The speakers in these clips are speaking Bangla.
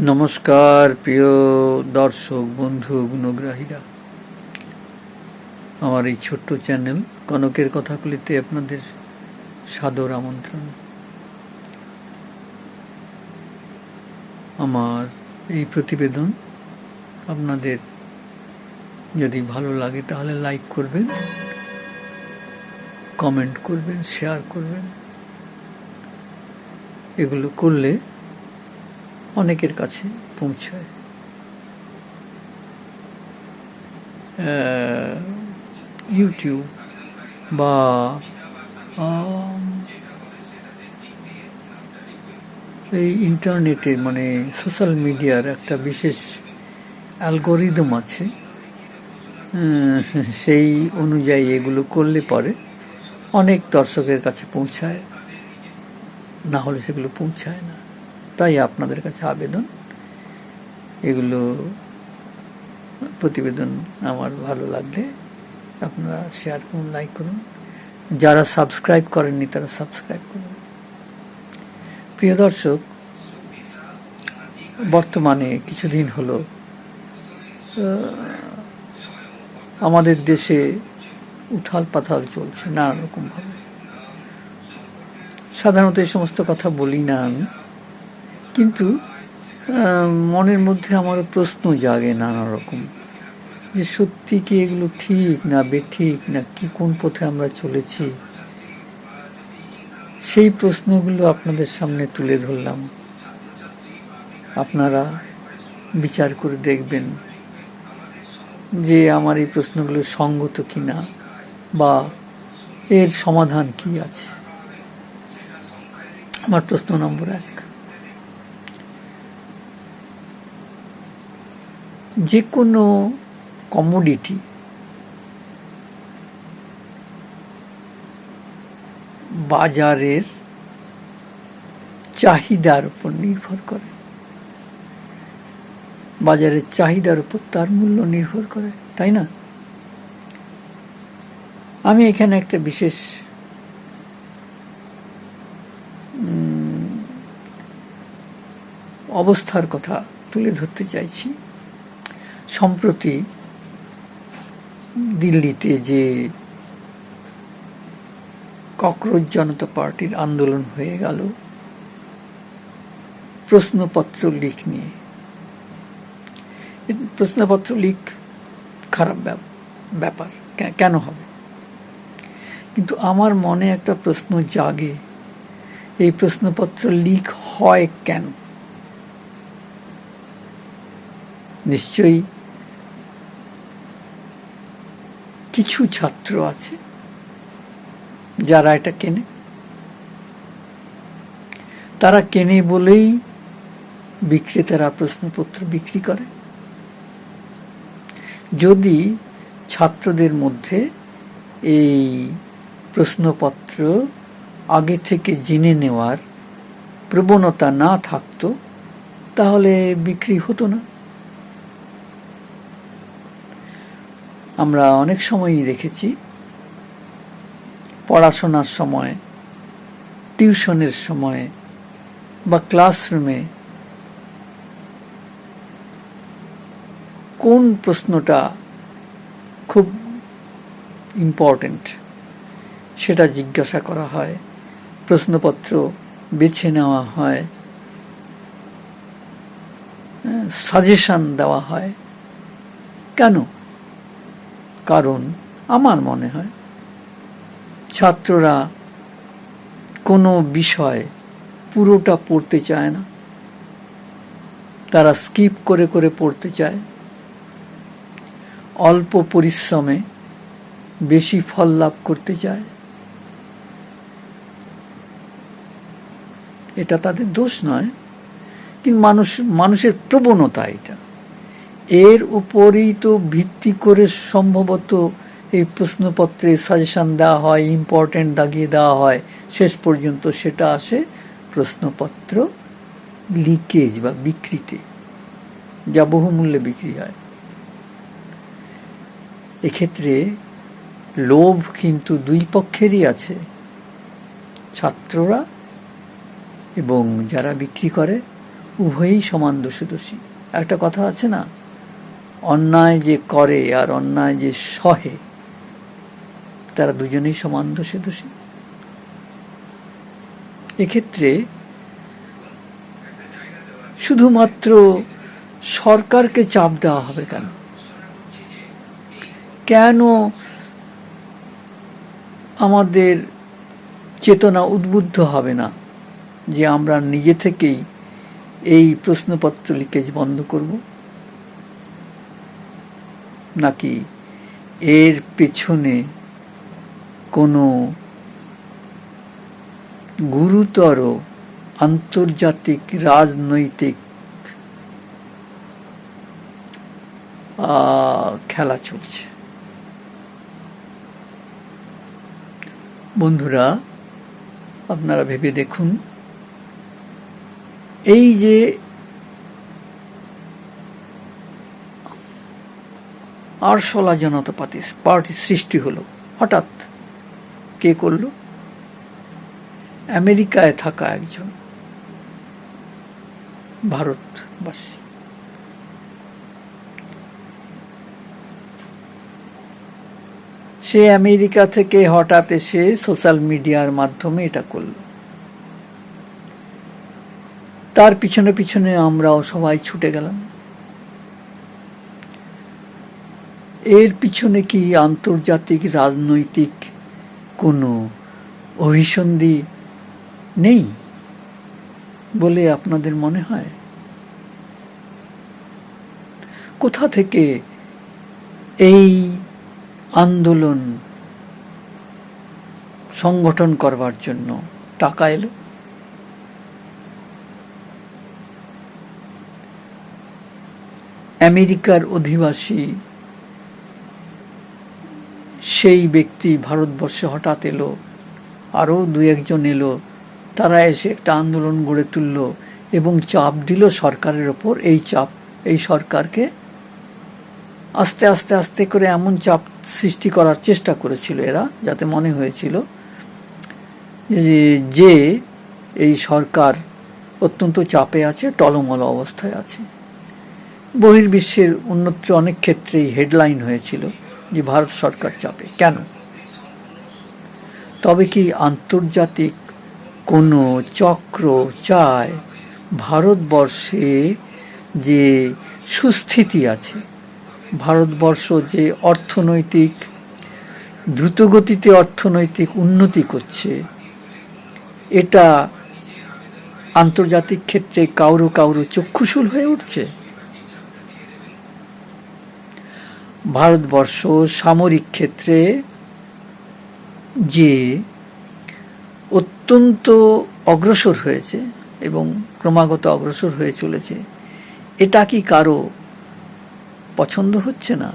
নমস্কার প্রিয় দর্শক বন্ধু গুণগ্রাহীরা, আমার এই ছোট্ট চ্যানেল কনকের কথাগুলিতে আপনাদের সাদর আমন্ত্রণ। আমার এই প্রতিবেদন আপনাদের যদি ভালো লাগে তাহলে লাইক করবেন, কমেন্ট করবেন, শেয়ার করবেন। এগুলো করলে অনেকের কাছে পৌঁছায়। ইউটিউব বা এই ইন্টারনেটে সোশ্যাল মিডিয়ার একটা বিশেষ অ্যালগোরিদম আছে, সেই অনুযায়ী এগুলো করলে পরে অনেক দর্শকের কাছে পৌঁছায়, না হলে সেগুলো পৌঁছায় না। তাই আপনাদের কাছে আবেদন, এগুলো প্রতিবেদন আমার ভালো লাগলে আপনারা শেয়ার করুন, লাইক করুন। যারা সাবস্ক্রাইব করেননি তারা সাবস্ক্রাইব করুন। প্রিয় দর্শক, বর্তমানে কিছুদিন হলো আমাদের দেশে উথাল পাথাল চলছে নানা রকমভাবে। সাধারণত এই সমস্ত কথা বলি না আমি, কিন্তু মনের মধ্যে আমার প্রশ্ন জাগে নানা রকম, যে সত্যি কি এগুলো ঠিক না বেঠিক, না কি কোন পথে আমরা চলেছি। সেই প্রশ্নগুলো আপনাদের সামনে তুলে ধরলাম। আপনারা বিচার করে দেখবেন যে আমার এই প্রশ্নগুলো সঙ্গত কিনা, বা এর সমাধান কি আছে। আমার প্রশ্ন নম্বর 1, যে কোনো কমোডিটি বাজারের চাহিদার উপর নির্ভর করে, বাজারের চাহিদার উপর তার মূল্য নির্ভর করে, তাই না? আমি এখানে একটা বিশেষ অবস্থার কথা তুলে ধরতে চাইছি। সম্প্রতি দিল্লিতে যে ককরোচ জনতা পার্টির আন্দোলন হয়ে গেল প্রশ্নপত্র লিক নিয়ে। প্রশ্নপত্র লিক খারাপ ব্যাপার, কেন হবে? কিন্তু আমার মনে একটা প্রশ্ন জাগে, এই প্রশ্নপত্র লিক হয় কেন? নিশ্চয়ই কিছু ছাত্র আছে যারা এটা কেনে। তারা কেনে বলেই বিক্রেতারা প্রশ্নপত্র বিক্রি করে। যদি ছাত্রদের মধ্যে এই প্রশ্নপত্র আগে থেকে জেনে নেওয়ার প্রবণতা না থাকতো, তাহলে বিক্রি হতো না। আমরা অনেক সময়ই দেখেছি, পড়াশোনার সময়, টিউশনের সময় বা ক্লাসরুমে কোন প্রশ্নটা খুব ইম্পর্টেন্ট সেটা জিজ্ঞাসা করা হয়, প্রশ্নপত্র বেছে নেওয়া হয়, সাজেশন দেওয়া হয়। কেন? কারণ আমার মনে হয় ছাত্ররা কোনো বিষয় পুরোটা পড়তে চায় না, তারা স্কিপ করে করে পড়তে চায়। অল্প পরিশ্রমে বেশি ফল লাভ করতে চায়। এটা তাদের দোষ নয়, কিন্তু মানুষের প্রবণতা এটা। এর উপরই তো ভিত্তি করে সম্ভবত এই প্রশ্নপত্রে সাজেশন দেওয়া হয়, ইম্পর্টেন্ট দাগিয়ে দেওয়া হয়, শেষ পর্যন্ত সেটা আসে প্রশ্নপত্র লিকেজ বা বিক্রিতে, যা বহুমূল্যে বিক্রি হয়। এক্ষেত্রে লোভ কিন্তু দুই পক্ষেরই আছে, ছাত্ররা এবং যারা বিক্রি করে উভয়ই সমান দোষী। একটা কথা আছে না, অন্যায় যে করে আর অন্যায় যে সহে, তারা দুজনেই সমান দোষী। এক্ষেত্রে শুধুমাত্র সরকারকে চাপ দেওয়া হবে কেন? কেন আমাদের চেতনা উদ্বুদ্ধ হবে না যে আমরা নিজে থেকেই এই প্রশ্নপত্র লিকেজ বন্ধ করব? নাকি এর পেছনে কোনো গুরুতর আন্তর্জাতিক রাজনৈতিক খেলা চলছে? বন্ধুরা, আপনারা ভেবে দেখুন, এই যে আরশোলা জনতা পার্টি সৃষ্টি হলো, হঠাৎ কে করলো? আমেরিকায় থাকা একজন ভারতবাসী। সে আমেরিকা থেকে হঠাৎ এসে সোশ্যাল মিডিয়ার মাধ্যমে এটা করল। তার পিছনে পিছনে আমরাও সবাই ছুটে গেলাম। এর পিছনে কি আন্তর্জাতিক রাজনৈতিক কোনো অভিসন্ধি নেই বলে আপনাদের মনে হয়? কোথা থেকে এই আন্দোলন সংগঠন করবার জন্য টাকা এলো? আমেরিকার অধিবাসী সেই ব্যক্তি ভারতবর্ষে হঠাৎ এলো, আরও দু একজন এলো, তারা এসে একটা আন্দোলন গড়ে তুলল এবং চাপ দিল সরকারের ওপর। এই সরকারকে আস্তে আস্তে আস্তে করে এমন চাপ সৃষ্টি করার চেষ্টা করেছিল এরা, যাতে মনে হয়েছিল যে এই সরকার অত্যন্ত চাপে আছে, টলমল অবস্থায় আছে। বহির্বিশ্বের উন্নতির অনেক ক্ষেত্রেই হেডলাইন হয়েছিল যে ভারত সরকার চাপে। কেন? তবে কি আন্তর্জাতিক কোনো চক্র চায় ভারতবর্ষে যে সুস্থিতি আছে, ভারতবর্ষ যে অর্থনৈতিক দ্রুতগতিতে অর্থনৈতিক উন্নতি করছে, এটা আন্তর্জাতিক ক্ষেত্রে কাউরো কাউরো চক্ষুশূল হয়ে উঠছে? ভারতবর্ষ সামরিক ক্ষেত্রে যে অত্যন্ত অগ্রসর হয়েছে এবং ক্রমাগত অগ্রসর হয়ে চলেছে, এটা কি কারো পছন্দ হচ্ছে না?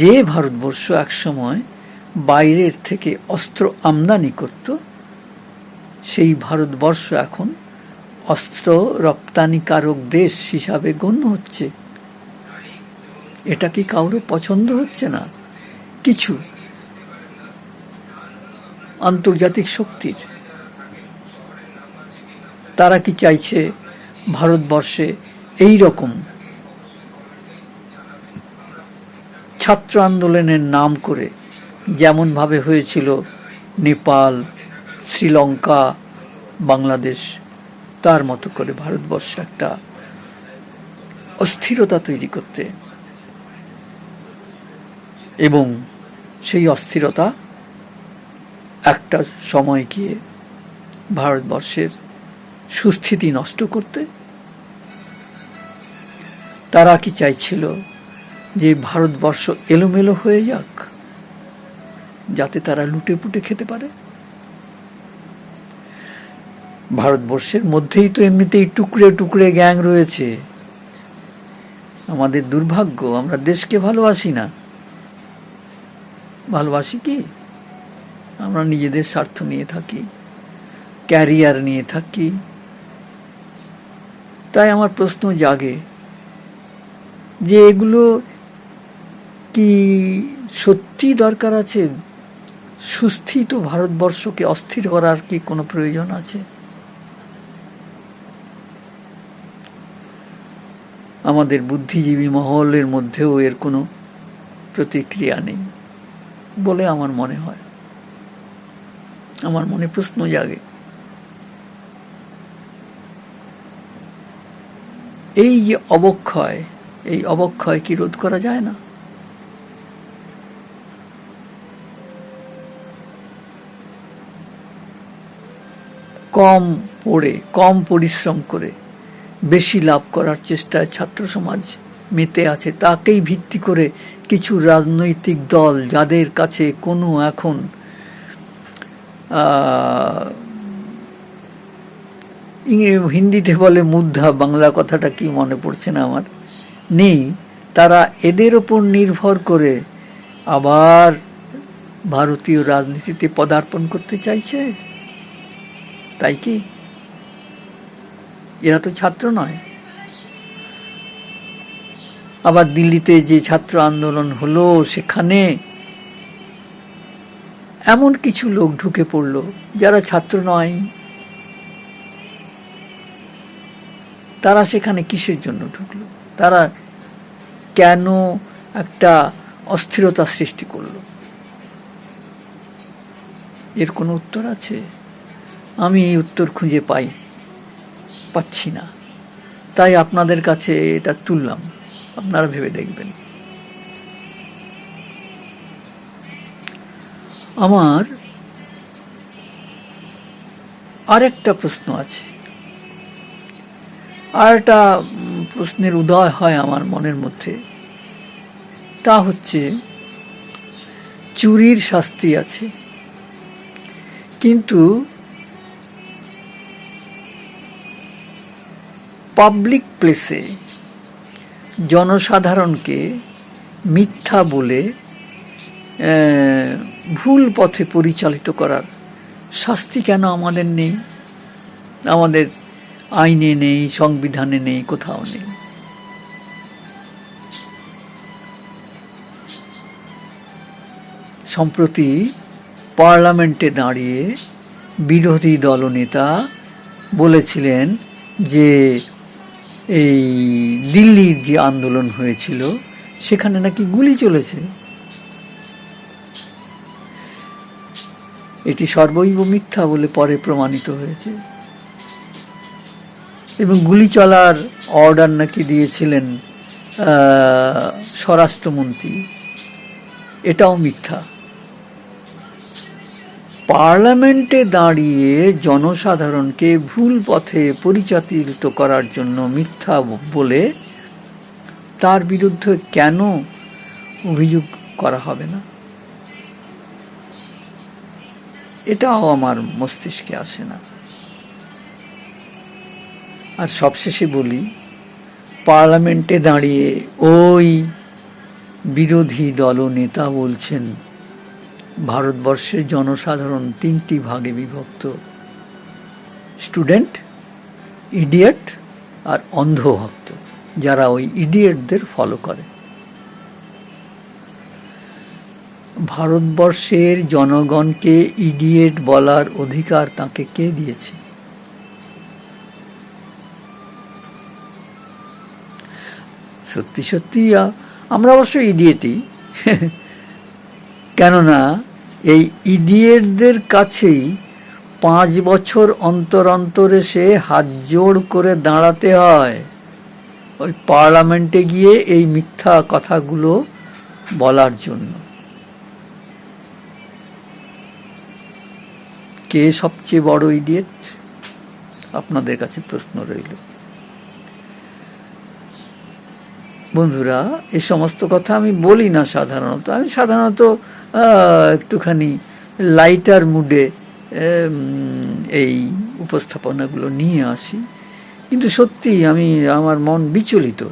যে ভারতবর্ষ একসময় বাইরের থেকে অস্ত্র আমদানি করত, সেই ভারতবর্ষ এখন অস্ত্র রপ্তানিকারক দেশ হিসাবে গণ্য হচ্ছে। এটা কি কারো পছন্দ হচ্ছে না? কিছু আন্তর্জাতিক শক্তির, তারা কি চাইছে ভারতবর্ষে এই রকম ছাত্র আন্দোলনের নাম করে, যেমন ভাবে হয়েছিল নেপাল, শ্রীলঙ্কা, বাংলাদেশ, তার মতো করে ভারতবর্ষে একটা অস্থিরতা তৈরি করতে, এবং সেই অস্থিরতা একটা সময় গিয়ে ভারতবর্ষের সুস্থিতি নষ্ট করতে? তারা কি চাইছিল যে ভারতবর্ষ এলোমেলো হয়ে যাক, যাতে তারা লুটে পুটে খেতে পারে? ভারতবর্ষের মধ্যেই তো এমনিতেই টুকরে টুকরে গ্যাং রয়েছে। আমাদের দুর্ভাগ্য, আমরা দেশকে ভালোবাসি না। ভালোবাসি কি? আমরা নিজেদের স্বার্থ নিয়ে থাকি, ক্যারিয়ার নিয়ে থাকি। তাই আমার প্রশ্ন জাগে যে এগুলো কি সত্যি দরকার আছে? সুস্থিত ভারতবর্ষকে অস্থির করার কি কোনো প্রয়োজন আছে? আমাদের বুদ্ধিজীবী মহলের মধ্যেও এর কোনো প্রতিক্রিয়া নেই বলে আমার মনে হয়। আমার মনে প্রশ্ন জাগে, এই যে অবক্ষয়, এই অবক্ষয় কি রোধ করা যায় না? কম পড়ে, কম পরিশ্রম করে বেশি লাভ করার চেষ্টায় ছাত্র সমাজ মেতে আছে। তাকেই ভিত্তি করে কিছু রাজনৈতিক দল, যাদের কাছে কোনো এখন হিন্দিতে বলে মুদ্রা, বাংলা কথাটা কি মনে পড়ছে না আমার, নেই, তারা এদের ওপর নির্ভর করে আবার ভারতীয় রাজনীতিতে পদার্পণ করতে চাইছে। তাই কি? এরা তো ছাত্র নয়। আবার দিল্লিতে যে ছাত্র আন্দোলন হলো, সেখানে এমন কিছু লোক ঢুকে পড়ল যারা ছাত্র নয়। তারা সেখানে কিসের জন্য ঢুকলো? তারা কেন একটা অস্থিরতা সৃষ্টি করলো? এর কোনো উত্তর আছে? আমি এই উত্তর খুঁজে পাচ্ছি না। তাই আপনাদের কাছে এটা তুললাম, আপনারা ভেবে দেখবেন। আমার আরেকটা প্রশ্ন আছে, আর একটা প্রশ্নের উদয় হয় আমার মনের মধ্যে। তা হচ্ছে, চুরির শাস্তি আছে, কিন্তু পাবলিক প্লেসে জনসাধারণকে মিথ্যা বলে ভুল পথে পরিচালিত করার শাস্তি কেন আমাদের নেই? আমাদের আইনে নেই, সংবিধানে নেই, কোথাও নেই। সম্প্রতি পার্লামেন্টে দাঁড়িয়ে বিরোধী দলনেতা বলেছিলেন যে এই দিল্লির যে আন্দোলন হয়েছিল সেখানে নাকি গুলি চলেছে। এটি সর্বৈব মিথ্যা বলে পরে প্রমাণিত হয়েছে, এবং গুলি চলার অর্ডার নাকি দিয়েছিলেন স্বরাষ্ট্রমন্ত্রী। এটাও মিথ্যা। পার্লামেন্টে দাঁড়িয়ে জনসাধারণকে ভুল পথে পরিচালিত করার জন্য মিথ্যা বলে তার বিরুদ্ধে কেন অভিযোগ করা হবে না? এটাও আমার মস্তিষ্কে আসে না। আর সবশেষে বলি, পার্লামেন্টে দাঁড়িয়ে ওই বিরোধী দলনেতা বলছেন ভারতবর্ষের জনসাধারণ তিনটি ভাগে বিভক্ত: স্টুডেন্ট, ইডিয়েট আর অন্ধভক্ত, যারা ওই ইডিয়েটদের ফলো করে। ভারতবর্ষের জনগণকে ইডিয়েট বলার অধিকার তাকে কে দিয়েছে? সত্যি সত্যি আমরা অবশ্য ইডিয়েটই, কেননা এই ইডিয়েটদের কাছেই 5 বছর অন্তর অন্তর এসে হাত জোড় করে দাঁড়াতে হয় ওই পার্লামেন্টে গিয়ে এই মিথ্যা কথাগুলো বলার জন্য। কে সবচেয়ে বড় ইডিয়েট? আপনাদের কাছে প্রশ্ন রইল। বন্ধুরা, এই সমস্ত কথা আমি বলি না সাধারণত। আমি সাধারণত একটুখানি লাইটার মুডে এই উপস্থাপনাগুলো নিয়ে আসি, কিন্তু সত্যি আমার মন বিচলিত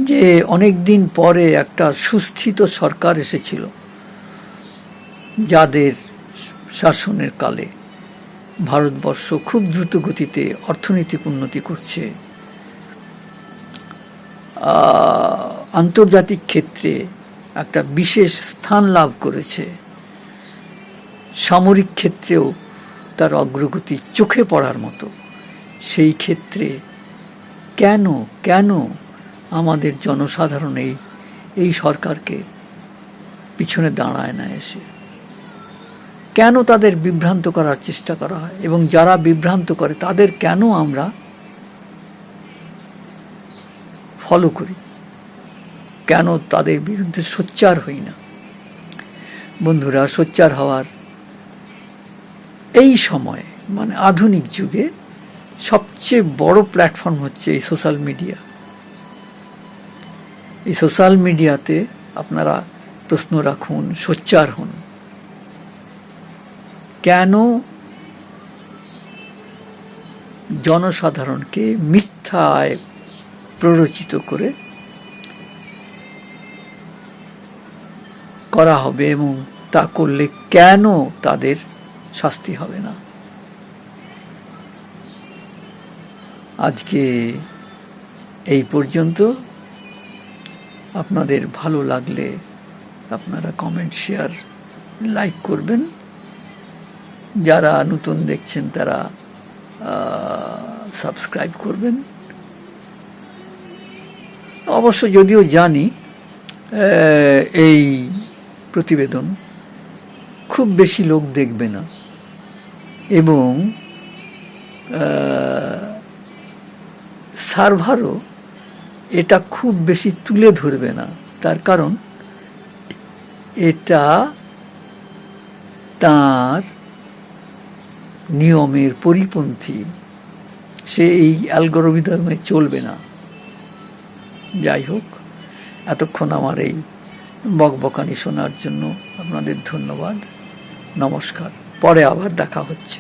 যে অনেক দিন পরে একটা সুস্থিত সরকার এসেছিল, যাদের শাসনের কালে ভারতবর্ষ খুব দ্রুত গতিতে অর্থনৈতিক উন্নতি করছে, আন্তর্জাতিক ক্ষেত্রে একটা বিশেষ স্থান লাভ করেছে, সামরিক ক্ষেত্রেও তার অগ্রগতি চোখে পড়ার মতো। সেই ক্ষেত্রে কেন কেন আমাদের জনসাধারণ এই সরকারকে পিছনে দাঁড়ায় না এসে? কেন তাদের বিভ্রান্ত করার চেষ্টা করা হয়, এবং যারা বিভ্রান্ত করে তাদের কেন আমরা ফলো করি? কেন তাদের বিরুদ্ধে সোচ্চার হই না? বন্ধুরা, সোচ্চার হওয়ার এই সময়, মানে আধুনিক যুগে সবচেয়ে বড় প্ল্যাটফর্ম হচ্ছে এই সোশ্যাল মিডিয়া। এই সোশ্যাল মিডিয়াতে আপনারা প্রশ্ন রাখুন, সোচ্চার হন। কেন জনসাধারণকে মিথ্যায় প্ররোচিত করে করা হবে, এবং তা করলে কেন তাদের শাস্তি হবে না? আজকে এই পর্যন্ত। আপনাদের ভালো লাগলে আপনারা কমেন্ট, শেয়ার, লাইক করবেন। যারা নতুন দেখছেন তারা সাবস্ক্রাইব করবেন। অবশ্য যদিও জানি এই প্রতিবেদন খুব বেশি লোক দেখবে না, এবং সার্ভারও এটা খুব বেশি তুলে ধরবে না, তার কারণ এটা তার নিয়মের পরিপন্থী, সে এই অ্যালগরিদমে চলবে না। যাই হোক, এতক্ষণ আমার এই বকবকানি শোনার জন্য আপনাদের ধন্যবাদ। নমস্কার। পরে আবার দেখা হচ্ছে।